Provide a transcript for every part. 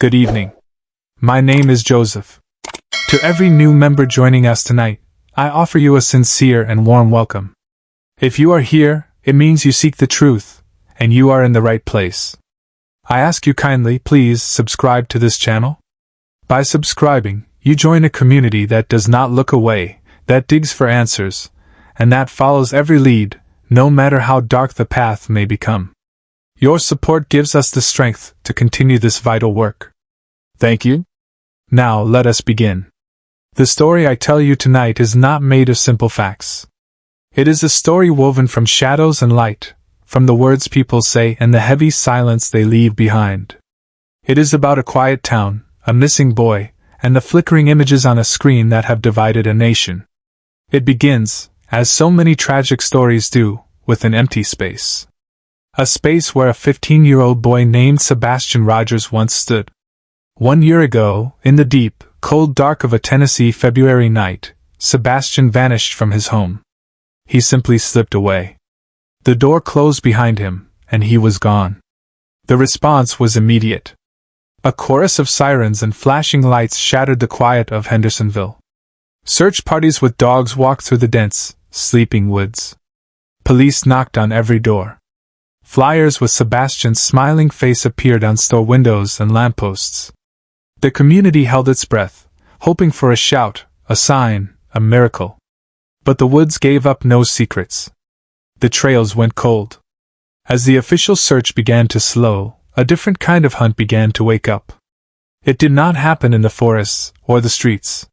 Good evening. My name is Joseph. To every new member joining us tonight, I offer you a sincere and warm welcome. If you are here, it means you seek the truth, and you are in the right place. I ask you kindly, please subscribe to this channel. By subscribing, you join a community that does not look away, that digs for answers, and that follows every lead, no matter how dark the path may become. Your support gives us the strength to continue this vital work. Thank you. Now let us begin. The story I tell you tonight is not made of simple facts. It is a story woven from shadows and light, from the words people say and the heavy silence they leave behind. It is about a quiet town, a missing boy, and the flickering images on a screen that have divided a nation. It begins, as so many tragic stories do, with an empty space. A space where a 15-year-old boy named Sebastian Rogers once stood. 1 year ago, in the deep, cold dark of a Tennessee February night, Sebastian vanished from his home. He simply slipped away. The door closed behind him, and he was gone. The response was immediate. A chorus of sirens and flashing lights shattered the quiet of Hendersonville. Search parties with dogs walked through the dense, sleeping woods. Police knocked on every door. Flyers with Sebastian's smiling face appeared on store windows and lampposts. The community held its breath, hoping for a shout, a sign, a miracle. But the woods gave up no secrets. The trails went cold. As the official search began to slow, a different kind of hunt began to wake up. It did not happen in the forests or the streets.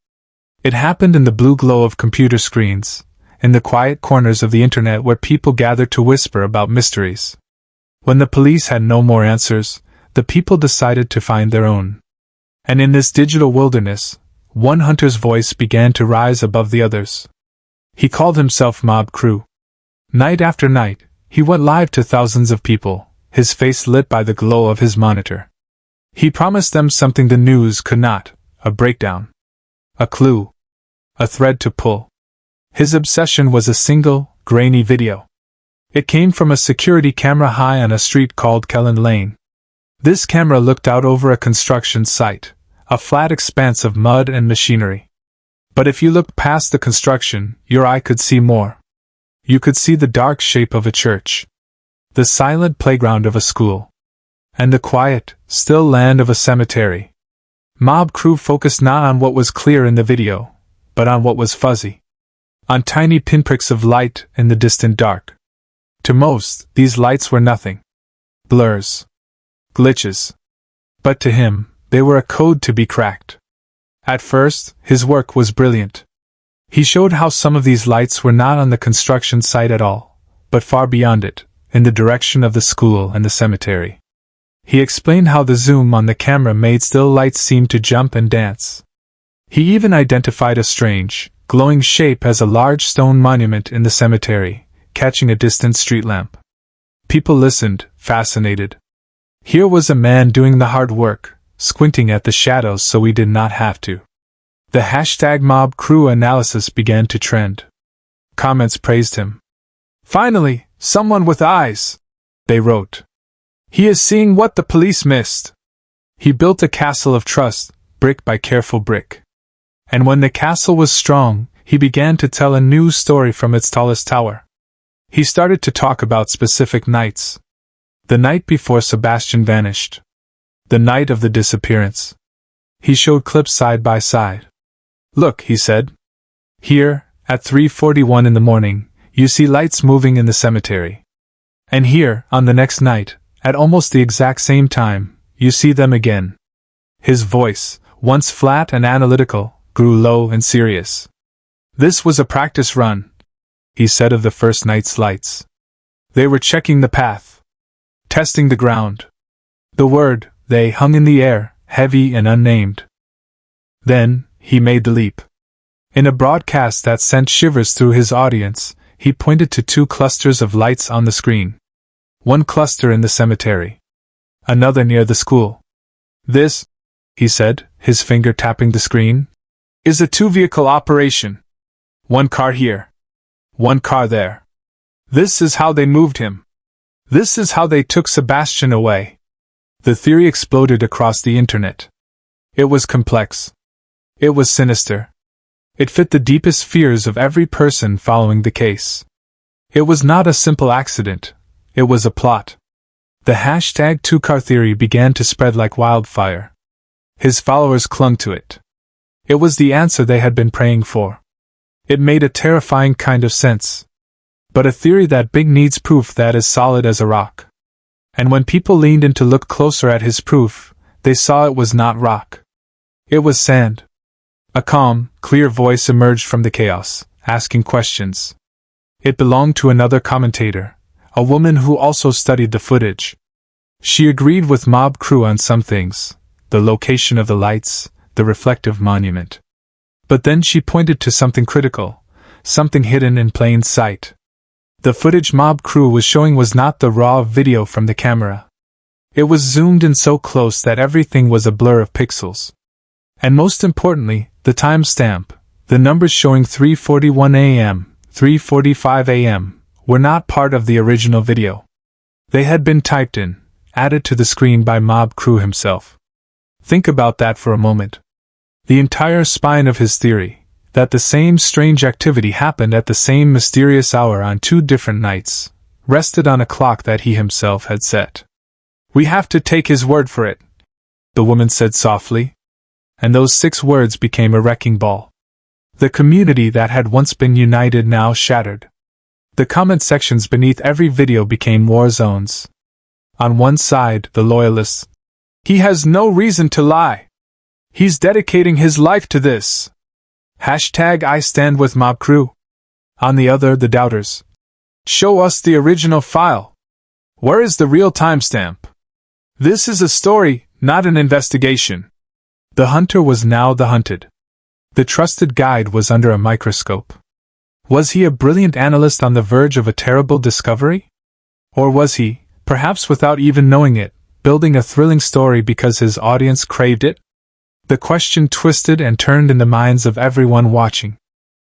It happened in the blue glow of computer screens, in the quiet corners of the internet where people gathered to whisper about mysteries. When the police had no more answers, the people decided to find their own. And in this digital wilderness, one hunter's voice began to rise above the others. He called himself Mob Crew. Night after night, he went live to thousands of people, his face lit by the glow of his monitor. He promised them something the news could not, a breakdown. A clue. A thread to pull. His obsession was a single, grainy video. It came from a security camera high on a street called Kellen Lane. This camera looked out over a construction site, a flat expanse of mud and machinery. But if you looked past the construction, your eye could see more. You could see the dark shape of a church, the silent playground of a school, and the quiet, still land of a cemetery. Mob Crew focused not on what was clear in the video, but on what was fuzzy. On tiny pinpricks of light in the distant dark. To most, these lights were nothing. Blurs. Glitches. But to him, they were a code to be cracked. At first, his work was brilliant. He showed how some of these lights were not on the construction site at all, but far beyond it, in the direction of the school and the cemetery. He explained how the zoom on the camera made still lights seem to jump and dance. He even identified a strange, glowing shape as a large stone monument in the cemetery, catching a distant street lamp. People listened, fascinated. Here was a man doing the hard work, squinting at the shadows so we did not have to. The hashtag Mob Crew analysis began to trend. Comments praised him. Finally, someone with eyes, they wrote. He is seeing what the police missed. He built a castle of trust, brick by careful brick. And when the castle was strong, he began to tell a new story from its tallest tower. He started to talk about specific nights. The night before Sebastian vanished. The night of the disappearance. He showed clips side by side. Look, he said. Here, at 3:41 in the morning, you see lights moving in the cemetery. And here, on the next night, at almost the exact same time, you see them again. His voice, once flat and analytical, grew low and serious. This was a practice run, he said of the first night's lights. They were checking the path. Testing the ground. The word, they, hung in the air, heavy and unnamed. Then, he made the leap. In a broadcast that sent shivers through his audience, he pointed to 2 clusters of lights on the screen. One cluster in the cemetery. Another near the school. This, he said, his finger tapping the screen, is a 2-vehicle operation. 1 car here. 1 car there. This is how they moved him. This is how they took Sebastian away. The theory exploded across the internet. It was complex. It was sinister. It fit the deepest fears of every person following the case. It was not a simple accident. It was a plot. The hashtag two-car theory began to spread like wildfire. His followers clung to it. It was the answer they had been praying for. It made a terrifying kind of sense. But a theory that big needs proof that is solid as a rock. And when people leaned in to look closer at his proof, they saw it was not rock. It was sand. A calm, clear voice emerged from the chaos, asking questions. It belonged to another commentator, a woman who also studied the footage. She agreed with mob crew on some things, the location of the lights, the reflective monument. But then she pointed to something critical, something hidden in plain sight. The footage mob crew was showing was not the raw video from the camera. It was zoomed in so close that everything was a blur of pixels. And most importantly, the timestamp, the numbers showing 3:41 a.m., 3:45 a.m., were not part of the original video. They had been typed in, added to the screen by mob crew himself. Think about that for a moment. The entire spine of his theory, that the same strange activity happened at the same mysterious hour on 2 different nights, rested on a clock that he himself had set. "We have to take his word for it," the woman said softly. And those 6 words became a wrecking ball. The community that had once been united now shattered. The comment sections beneath every video became war zones. On one side, the loyalists. "He has no reason to lie. He's dedicating his life to this. Hashtag I stand with mob crew." On the other, the doubters. "Show us the original file. Where is the real timestamp? This is a story, not an investigation." The hunter was now the hunted. The trusted guide was under a microscope. Was he a brilliant analyst on the verge of a terrible discovery? Or was he, perhaps without even knowing it, building a thrilling story because his audience craved it? The question twisted and turned in the minds of everyone watching.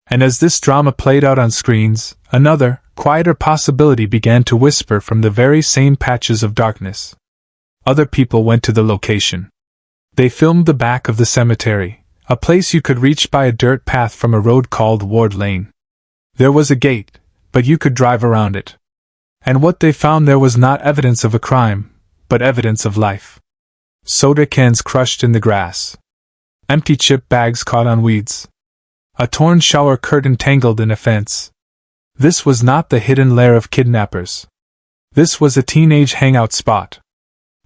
And as this drama played out on screens, another, quieter possibility began to whisper from the very same patches of darkness. Other people went to the location. They filmed the back of the cemetery, a place you could reach by a dirt path from a road called Ward Lane. There was a gate, but you could drive around it. And what they found there was not evidence of a crime, but evidence of life. Soda cans crushed in the grass. Empty chip bags caught on weeds. A torn shower curtain tangled in a fence. This was not the hidden lair of kidnappers. This was a teenage hangout spot.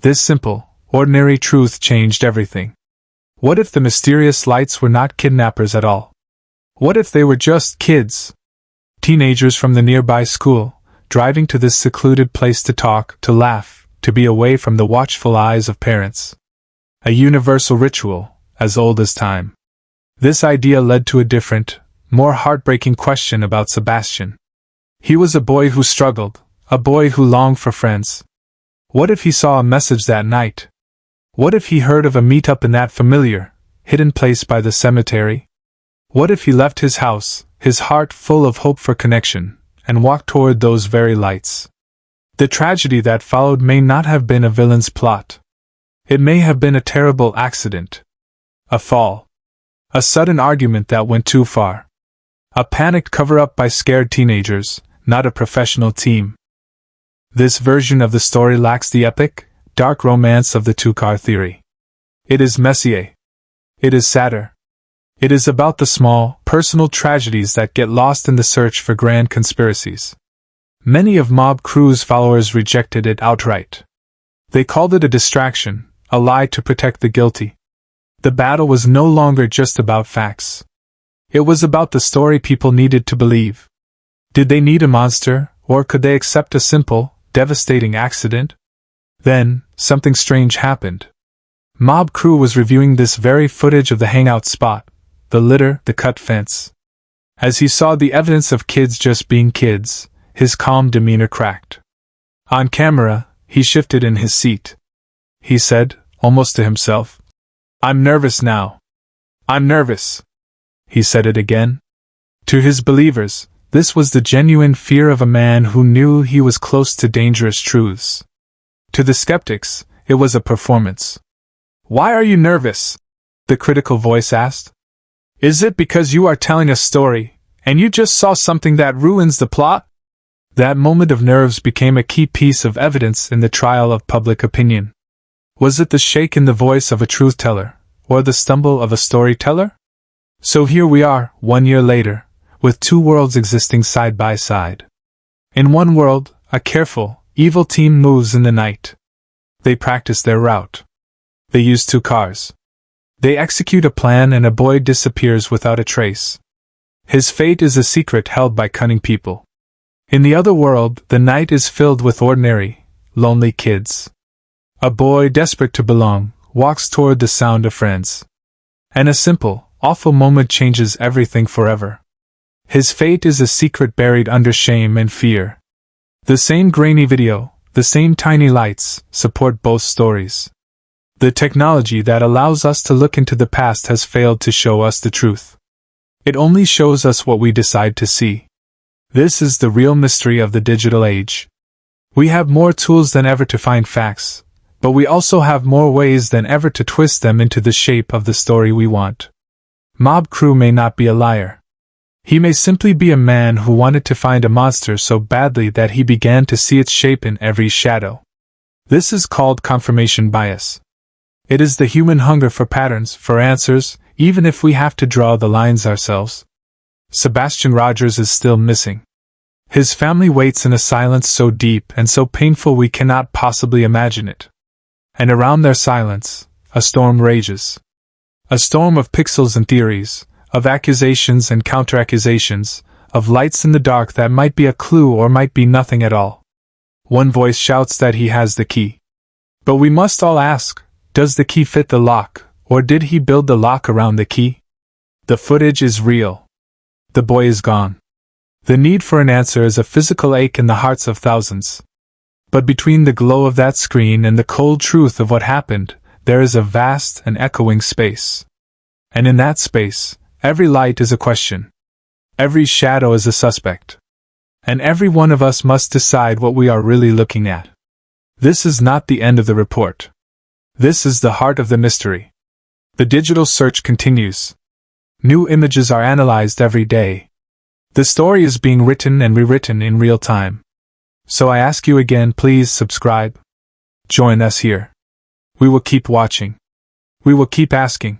This simple, ordinary truth changed everything. What if the mysterious lights were not kidnappers at all? What if they were just kids? Teenagers from the nearby school, driving to this secluded place to talk, to laugh, to be away from the watchful eyes of parents. A universal ritual, as old as time. This idea led to a different, more heartbreaking question about Sebastian. He was a boy who struggled, a boy who longed for friends. What if he saw a message that night? What if he heard of a meetup in that familiar, hidden place by the cemetery? What if he left his house, his heart full of hope for connection, and walked toward those very lights? The tragedy that followed may not have been a villain's plot. It may have been a terrible accident. A fall. A sudden argument that went too far. A panicked cover-up by scared teenagers, not a professional team. This version of the story lacks the epic, dark romance of the two-car theory. It is messier. It is sadder. It is about the small, personal tragedies that get lost in the search for grand conspiracies. Many of Mob Crew's followers rejected it outright. They called it a distraction, a lie to protect the guilty. The battle was no longer just about facts. It was about the story people needed to believe. Did they need a monster, or could they accept a simple, devastating accident? Then, something strange happened. Mob Crew was reviewing this very footage of the hangout spot, the litter, the cut fence. As he saw the evidence of kids just being kids, his calm demeanor cracked. On camera, he shifted in his seat. He said, almost to himself, "I'm nervous now. I'm nervous." He said it again. To his believers, this was the genuine fear of a man who knew he was close to dangerous truths. To the skeptics, it was a performance. "Why are you nervous?" the critical voice asked. "Is it because you are telling a story, and you just saw something that ruins the plot?" That moment of nerves became a key piece of evidence in the trial of public opinion. Was it the shake in the voice of a truth-teller, or the stumble of a storyteller? So here we are, 1 year later, with two worlds existing side by side. In one world, a careful, evil team moves in the night. They practice their route. They use 2 cars. They execute a plan and a boy disappears without a trace. His fate is a secret held by cunning people. In the other world, the night is filled with ordinary, lonely kids. A boy desperate to belong walks toward the sound of friends. And a simple, awful moment changes everything forever. His fate is a secret buried under shame and fear. The same grainy video, the same tiny lights, support both stories. The technology that allows us to look into the past has failed to show us the truth. It only shows us what we decide to see. This is the real mystery of the digital age. We have more tools than ever to find facts, but we also have more ways than ever to twist them into the shape of the story we want. Mob Crew may not be a liar. He may simply be a man who wanted to find a monster so badly that he began to see its shape in every shadow. This is called confirmation bias. It is the human hunger for patterns, for answers, even if we have to draw the lines ourselves. Sebastian Rogers is still missing. His family waits in a silence so deep and so painful we cannot possibly imagine it. And around their silence, a storm rages. A storm of pixels and theories, of accusations and counter-accusations, of lights in the dark that might be a clue or might be nothing at all. One voice shouts that he has the key. But we must all ask, does the key fit the lock, or did he build the lock around the key? The footage is real. The boy is gone. The need for an answer is a physical ache in the hearts of thousands. But between the glow of that screen and the cold truth of what happened, there is a vast and echoing space. And in that space, every light is a question. Every shadow is a suspect. And every one of us must decide what we are really looking at. This is not the end of the report. This is the heart of the mystery. The digital search continues. New images are analyzed every day. The story is being written and rewritten in real time. So I ask you again, please subscribe. Join us here. We will keep watching. We will keep asking.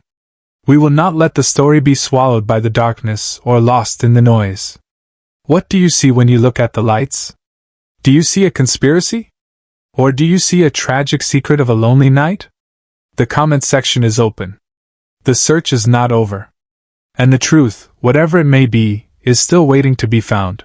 We will not let the story be swallowed by the darkness or lost in the noise. What do you see when you look at the lights? Do you see a conspiracy? Or do you see a tragic secret of a lonely night? The comment section is open. The search is not over. And the truth, whatever it may be, is still waiting to be found.